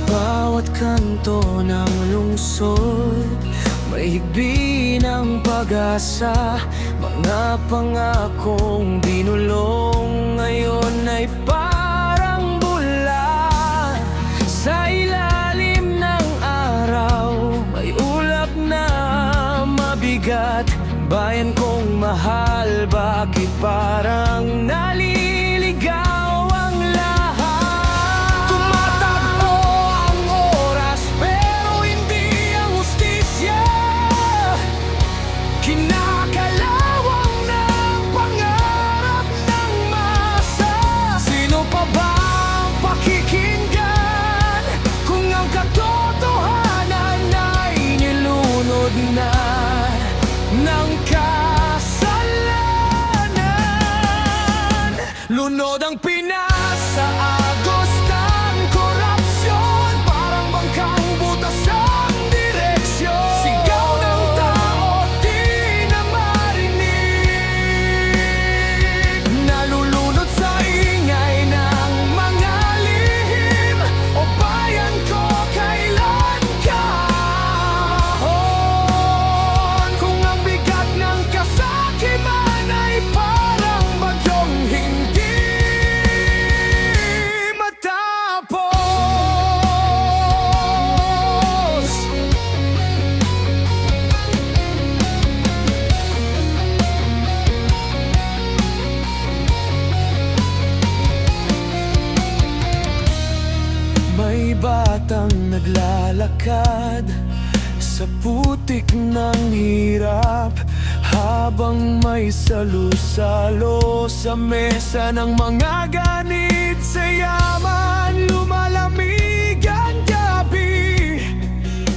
Bawat kanto ng lungsod may higbi ng pag-asa. Mga pangakong binulong ngayon ay parang bula. Sa ilalim ng araw may ulap na mabigat. Bayan kong mahal, bakit parang naliligaw ang lahat? Tumatakbo ang oras pero hindi ang hustisya. Kinakalawang ng pangarap ng masa. Sino pa ba ang pakikinggan kung ang katotohanan ay nilunod na ng kasalanan? Lunod ang Pinas sa agos ng korupsyon, parang bangkang butas ang direksyon. Sigaw ng tao, di na marinig. Nalulunod sa ingay ng mga lihim. O bayan ko, kailan ka hon? Kung ang bigat ng kasakiman ay parang bagyong hindi matapos. May batang naglalakad sa putik ng hirap, habang may salu-salo sa mesa ng mga ganit sa yaman. Lumalamig ang gabi,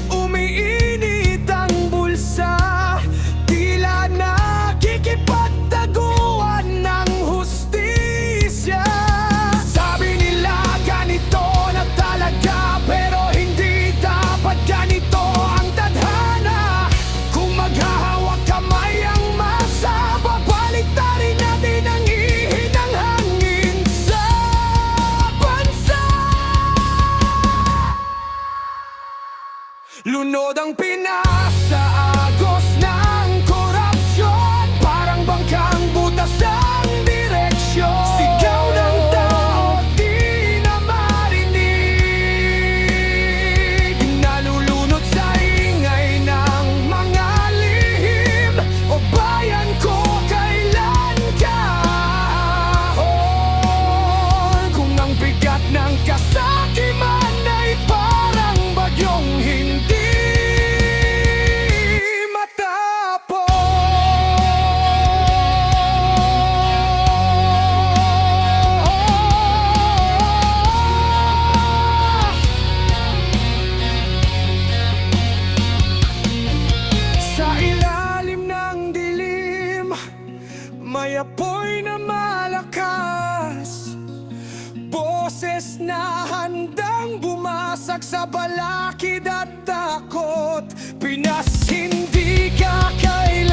umiinit ang bulsa, tila nakikipagtaguan ng hustisya. Sabi nila ganito na talaga, pero hindi dapat ganito ang tadhana. Kung maghahawak kamay ang masa, babaliktarin natin ang ihip ng hangin sa bansa. Lunod ang Pinas sa agos ng korupsyon, parang bangkang butas ang direksyon. Sigaw ng tao, di na marinig. Nalulunod sa ingay ng mga lihim. O bayan ko, kailan ka hon? Kung ang bigat ng kasakiman ay parang bagyong hindi matapos. Sa ilalim ng dilim may apoy na malakas, boses na handang bumasag sa balakid at takot. Pinas, hindi ka kailangan